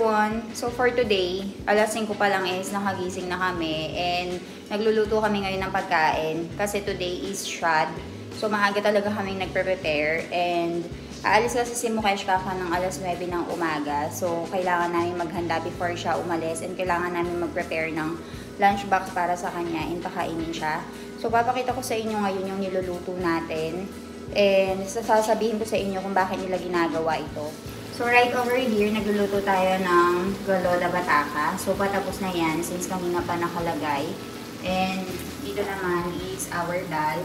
everyone! So for today, alas 5 pa lang is nakagising na kami and nagluluto kami ngayon ng pagkain kasi today is Shad. So maaga talaga kami nagprepare and aalis kasi si Mukesh Kaka ng alas 9 ng umaga. So kailangan namin maghanda before siya umalis and kailangan namin mag-prepare ng lunchbox para sa kanya and pakainin siya. So papakita ko sa inyo ngayon yung niluluto natin and sasabihin ko sa inyo kung bakit nila ginagawa ito. So right over here, nagluluto tayo ng galoda bataka. So patapos na yan since kanina pa nakalagay. And dito naman is our dal.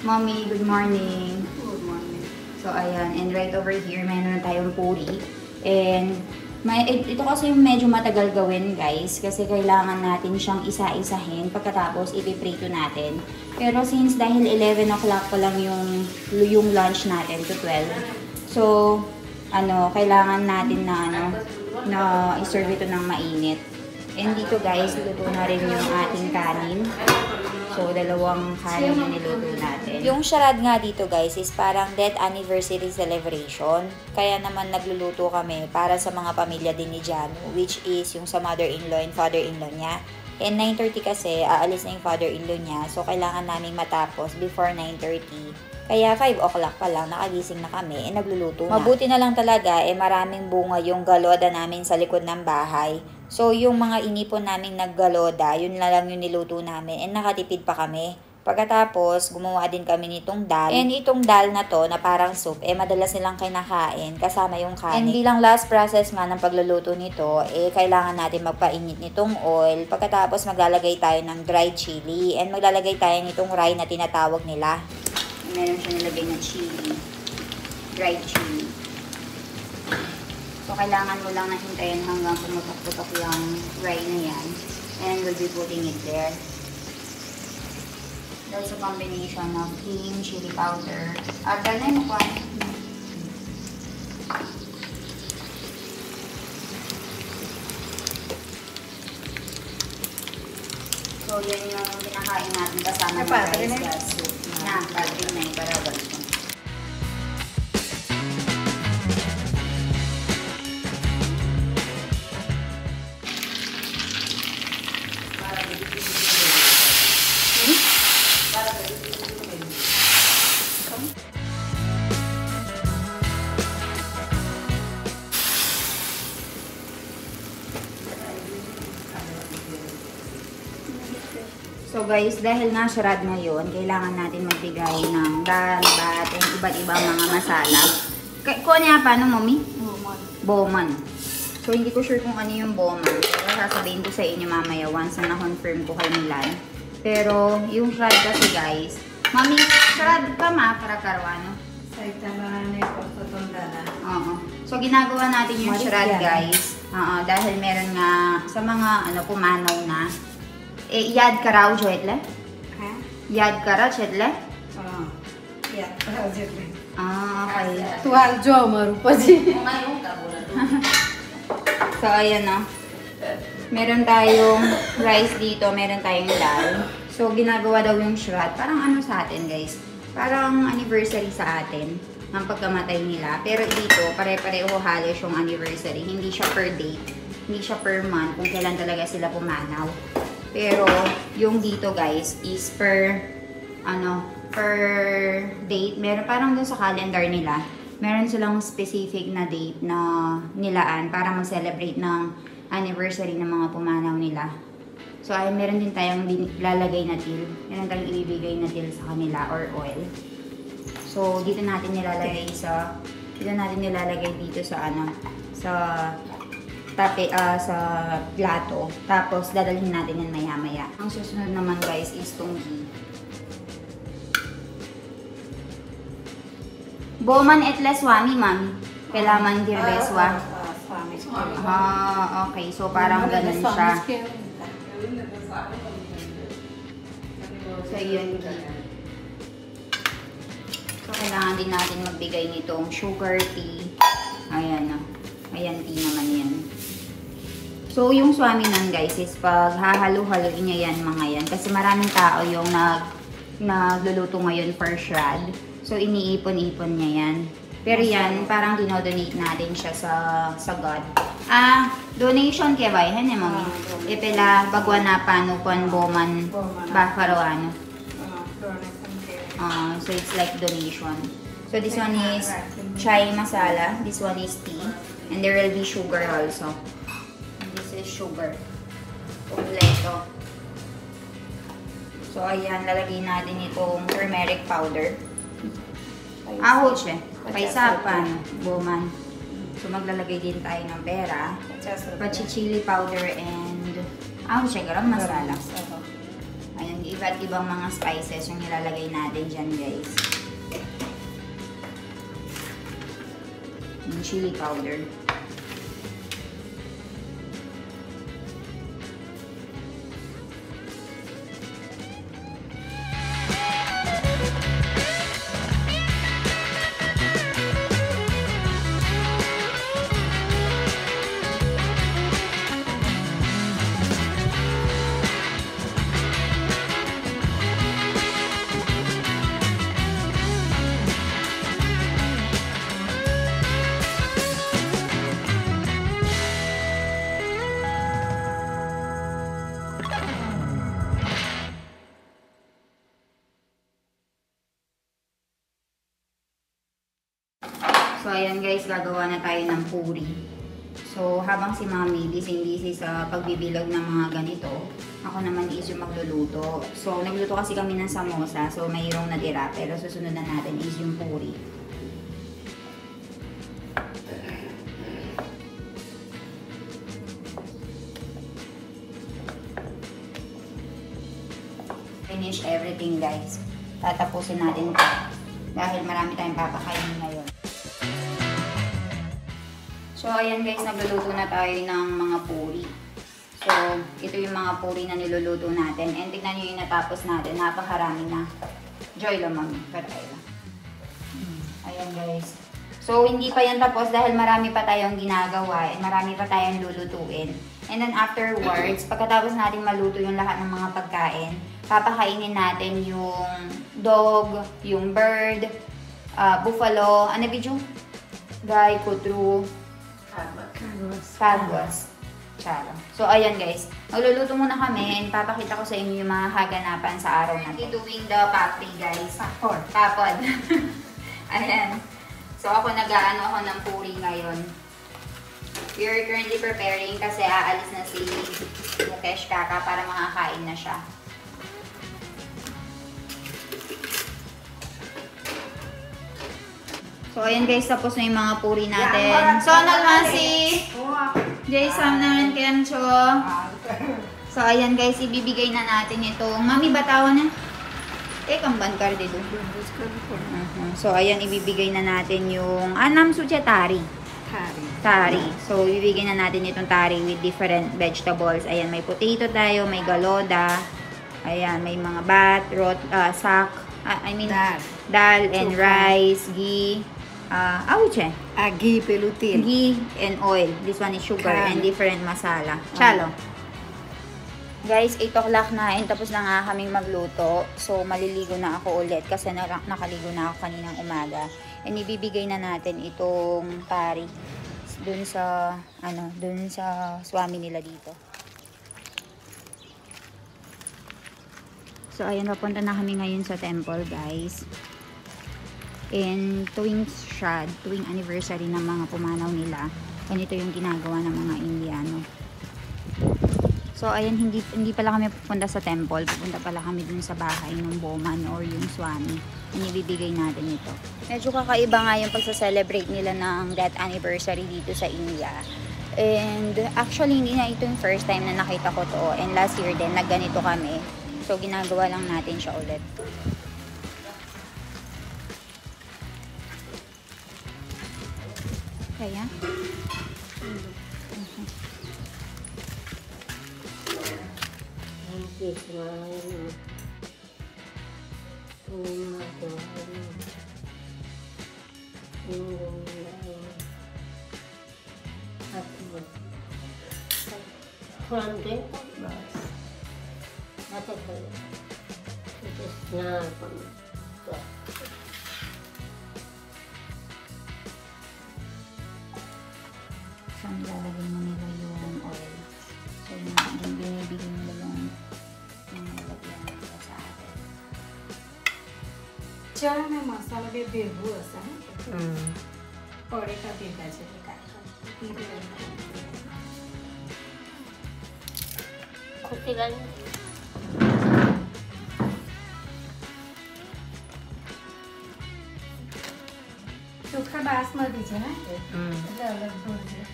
Mommy, good morning. Good morning. So ayan, and right over here, mayroon na tayong puri. And ito kasi yung medyo matagal gawin guys kasi kailangan natin siyang isa-isahin pagkatapos ipiprito natin. Pero since dahil 11 o'clock pa lang yung lunch natin to 12. So kailangan natin na i-serve ito ng mainit. And dito guys, luto na rin yung ating kanin. So, dalawang kanin na niluto natin. Yung charad nga dito guys is parang death anniversary celebration. Kaya naman nagluluto kami para sa mga pamilya din ni Janu, which is yung sa mother-in-law and father-in-law niya. And 9:30 kasi, aalis na yung father-in-law niya. So, kailangan namin matapos before 9:30. Kaya 5 o'clock pa lang, nakagising na kami, nagluluto na. Mabuti na lang talaga, maraming bunga yung galoda namin sa likod ng bahay. So, yung mga inipon naming naggaloda, yun na lang yung niluto namin, nakatipid pa kami. Pagkatapos, gumawa din kami nitong dal. And itong dal na to, na parang soup, madalas nilang kinakain, kasama yung kanin. And bilang last process nga ng pagluluto nito, kailangan natin magpainit nitong oil. Pagkatapos, maglalagay tayo ng dried chili. And maglalagay tayo nitong rye na tinatawag nila. Meron siya nilagay na chili. Dried chili. So, kailangan mo lang nahintayin hanggang pumutok-putok yung rye na yan. And we'll be putting it there. That's a combination of cream, chili powder. Dahil mo kung So, yan yung kinakain natin kasama ng rice gas soup. Pwede na yung parabal ko. So guys, dahil nga charad ngayon, kailangan natin magbigay ng dal, bat, and iba't ibang mga masala. Kung ano yan, paano, mommy? Bowman. So hindi ko sure kung ano yung bowman. So sasabihin ko sa inyo mamaya once na na-confirm ko kay Milan. Pero yung charad kasi guys, mommy, charad pa para karwano? Oo. So ginagawa natin yung charad guys. Dahil meron nga sa mga pumanaw na. याद कराओ जो એટલે याद करा છે એટલે યાદ કરાવજો એટલે okay તું હાલ જો અમારું પછી So ayan meron tayong rice dito, meron tayong dal. So ginagawa daw yung shrat, parang sa atin guys, parang anniversary sa atin ng pagkamatay nila. Pero dito pare-pareho halos yung anniversary, hindi siya per date, hindi siya per month kung kailan talaga sila pumanaw. Pero, yung dito guys, is per date. Meron parang doon sa calendar nila, meron silang specific na date na nilaan para mag-celebrate ng anniversary ng mga pumanaw nila. So, ay meron din tayong lalagay na til. Meron tayong ibibigay na til sa kanila or oil. So, dito natin nilalagay dito sa sa plato. Tapos, dadalhin natin yan maya-maya. Ang susunod naman guys is itong ghee. Boman etle swami, mami. Kailangan dirbeswa. Okay. So, parang ganun siya. So, yun. So, kailangan din natin magbigay nitong sugar tea. Ayan Ayan, tea naman yan. So, yung swami nan guys is pag hahalo-haloin niya yan mga yan. Kasi maraming tao yung nagluluto ngayon for Shrad. So, iniipon-ipon niya yan. Pero yan, parang dinodonate natin siya sa God. donation ke ba? Hen mami. Ipela bagwa na pano kon boman ba karawan. So it's like donation. So this one is chai masala, this one is tea, and there will be sugar also. And this is sugar. Kompleto. So ayan, lalagay natin itong turmeric powder. Ahot siya. Paisapan, boman. So maglalagay din tayo ng pera, pachichili powder, and ahot siya, garam masala. Ayan, iba't ibang mga spices yung nilalagay natin dyan, guys. Yung chili powder. So, ayan guys, gagawa na tayo ng puri. So, habang si Mami busy sa pagbibilog ng mga ganito, ako naman is yung magluluto. So, nagluto kasi kami ng samosa, so mayroong natira, pero susunod na natin is yung puri. Finish everything guys. Tatapusin natin ito dahil marami tayong papakainin ngayon. So, ayan guys, nagluluto na tayo ng mga puri. So, ito yung mga puri na niluluto natin. And tignan nyo yung natapos natin. Napakarami na. Joy lang, mami. Patay lang. Ayan guys. So, hindi pa yan tapos dahil marami pa tayong ginagawa. And marami pa tayong lulutuin. And then afterwards, pagkatapos natin maluto yung lahat ng mga pagkain, papakainin natin yung dog, yung bird, buffalo, ano video? Guy, kutru, Pagwas. Charo. So, ayan guys. Magluluto muna kami and papakita ko sa inyo yung mga haganapan sa araw na ito. Doing the papri guys. Papod. Ayan. So, ako nag-aano ako ng puri ngayon. We are currently preparing kasi aalis na si Mukesh Kaka para makakain na siya. So, ayan guys, tapos na yung mga puri natin. So, nalmasi! Jay, Sam naman kencho. So, ayan guys, ibibigay na natin itong Mami Batawan na. Kamban kar dito. So, ayan, ibibigay na natin yung Anam Suche Tari. Tari. So, ibibigay na natin itong tari with different vegetables. Ayan, may potato tayo, may galoda. Ayan, may mga bat, sak, dal and rice, ghee. Auche. Ghee pelutin. Ghee and oil. This one is sugar and different masala. Chalo. Guys, 8 o'clock na and tapos na nga kaming magluto. So, maliligo na ako ulit kasi nakaligo na ako kaninang umaga. And ibibigay na natin itong tari dun sa swami nila dito. So, ayun, papunta na kami ngayon sa temple, guys. And tuwing anniversary ng mga pumanaw nila, ganito yung ginagawa ng mga Indiano. So, ayan, hindi pala kami pupunta sa temple. Pupunta pala kami dun sa bahay ng Boman or yung Swami. Inibibigay natin ito. Medyo kakaiba nga yung pagsa-celebrate nila ng death anniversary dito sa India. And actually, hindi na ito yung first time na nakita ko to. And last year din, nagganito kami. So, ginagawa lang natin siya ulit. Kaya? So, nilalagay mo nila yung रोजच्या ना मसाला बी बेबू असा हम्म. पडे का बेगाचे ते काय Kuti lang. चोखा बासमतीचे ना ते हम्म. त्याचं अलग भरते.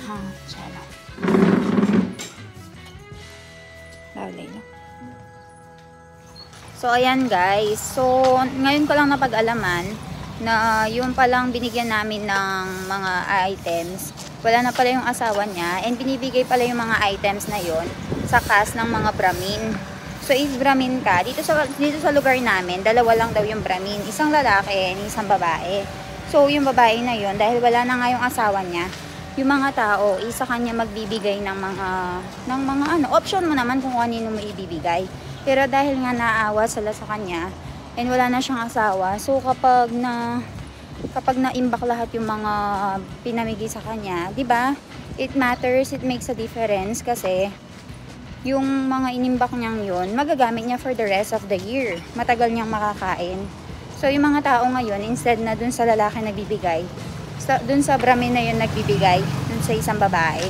Ha, sana. Lovely, no? So, ayan guys. So, ngayon ko lang napag-alaman na yung palang binigyan namin ng mga items, wala na pala yung asawa niya, and binibigay pala yung mga items na yon sa cast ng mga Brahmin. So, if Brahmin ka, dito sa lugar namin, dalawa lang daw yung Brahmin, isang lalaki and isang babae. So, yung babae na yon, dahil wala na nga yung asawa niya, yung mga tao, isa kanya magbibigay ng mga ano, option mo naman kung kanino mo ibibigay. Pero dahil nga naawa sila sa kanya, and wala na siyang asawa, so kapag naimbak lahat yung mga pinamigay sa kanya, 'di ba? It matters, it makes a difference kasi yung mga inimbak niyang yun, magagamit niya for the rest of the year. Matagal niyang makakain. So yung mga tao ngayon, instead na dun sa lalaki nagbibigay, dun sa Brahmin na yun nagbibigay, dun sa isang babae.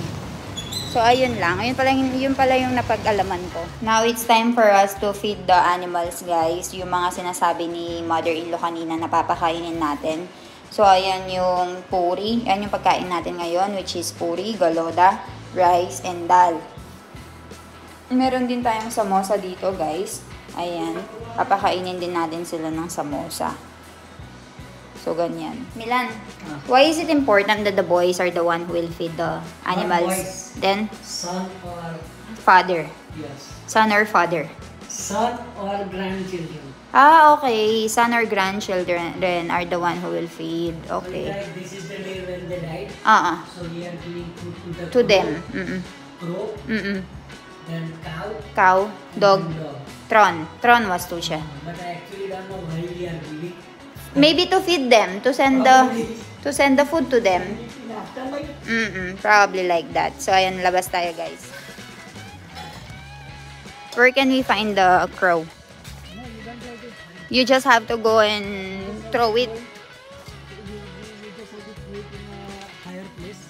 So ayun lang, yun pala yung napag-alaman ko. Now it's time for us to feed the animals, guys. Yung mga sinasabi ni mother-in-law kanina na papakainin natin. So ayan yung puri, ayan yung pagkain natin ngayon, which is puri, galoda, rice, and dal. Meron din tayong samosa dito, guys. Ayan, papakainin din natin sila ng samosa. So, ganyan. Milan, why is it important that the boys are the one who will feed the animals? Boys. Then, Son or father. yes. Son or father? Son or grandchildren. Ah, okay. Son or grandchildren then are the one who will feed. Okay. So like this is the day when they died. So So we are giving food to the to them. Mm-mm. crow, Mm-mm. then cow, Cow, dog, and dog. Tron. Tron was to siya. But I actually don't know why we are giving. Maybe to feed them, to send the food to them. Probably like that. So, ayan, labas tayo, guys. Where can we find the crow? You just have to go and throw it. You just have to put in a higher place.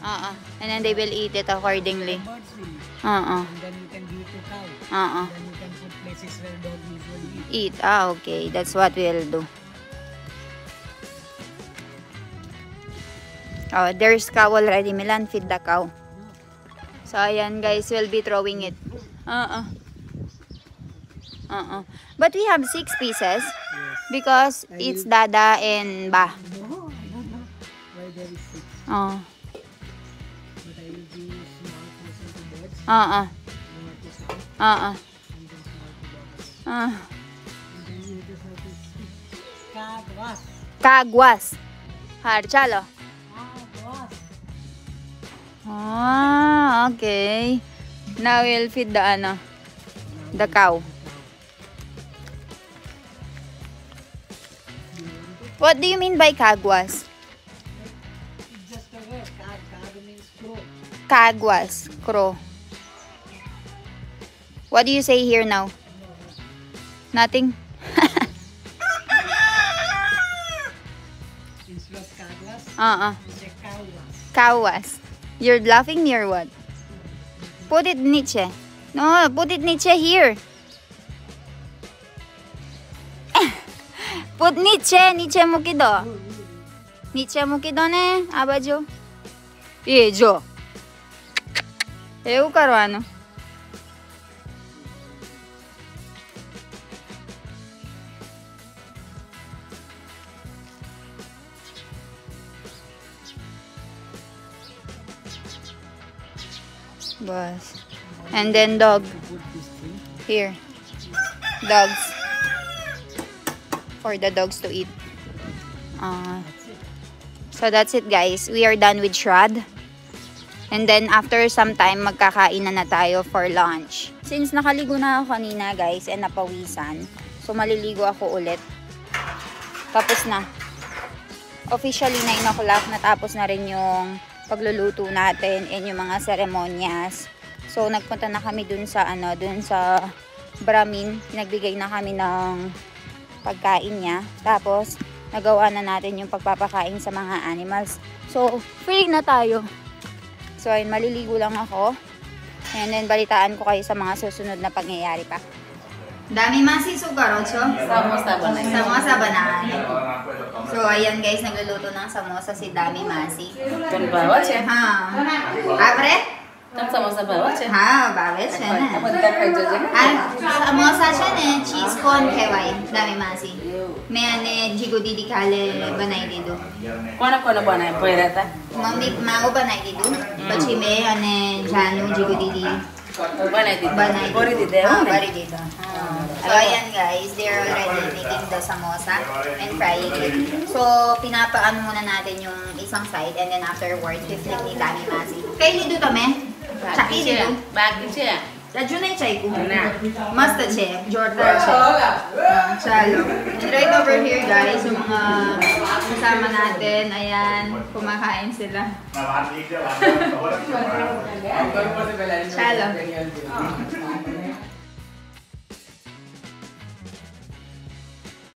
And then they will eat it accordingly. Birds will eat. Uh-uh. And then you can give it to cow. Uh-uh. Then you can put places where dog usually eat. Eat. Okay. That's what we'll do. Oh, there's cow already. Milan, feed the cow. So, ayan guys, we'll be throwing it. But we have 6 pieces. Because it's Dada and Ba. No, I don't know why there is 6. Oh. But I will give small portion to birds. Uh-uh. Small to cow. Uh-uh. And then small to dogs. Uh. And then you just have to kagwas. Kagwas. Harchalo. Kagwas. Ah, okay. Now we'll feed the cow. What do you mean by kagwas? It's just a word. Kag means crow. Kagwas, crow. What do you say here now? Nothing? Instead of kagwas, you say kagwas. Kawas. You're laughing me or what? Put it Nietzsche. No, put it Nietzsche here. Put Nietzsche mo kido. Nietzsche mo kido ne, abajo. Jo. Eu karo ano. Bus. And then dog. Put this thing. Here. Dogs. For the dogs to eat. So that's it guys. We are done with Shrad. And then after some time, magkakain na tayo for lunch. Since nakaligo na ako kanina guys and napawisan, so maliligo ako ulit. Tapos na. Officially 9 o'clock, natapos na rin yung pagluluto natin and yung mga seremonyas. So nagpunta na kami dun sa Brahmin. Nagbigay na kami ng pagkain niya. Tapos nagawa na natin yung pagpapakain sa mga animals. So free na tayo. So, ayun, maliligo lang ako. And then, balitaan ko kayo sa mga susunod na pangyayari pa. Dami masi sugar, Ocho. Samosa banay. So, ayan guys, nagluluto ng samosa si Dami Masi. Kan bawa siya. Ha. Apre? Kan samosa bawa siya. Ha, bawet siya na. Apa kita kerja aja? Samosa siya na, cheese con keway, Dami Masi. May ane, jigo didi kale banay dido. Kono ba na pwede ta? Mango banay dido. Bachi may ane, jano, jigo didi. Banay dito. Bari dito. Bari dito. So, ayan guys, they're already making the samosa and frying it. So, pinapaano muna natin yung isang side and then afterwards, i-flip ni Dami Masi. Kay lido tame? Chaki lido? Bagi siya. Radyo na yung chay ko. Masta che, Jordan che. Chalo. And right over here guys, yung mga kasama natin, ayan, kumakain sila. Chalo.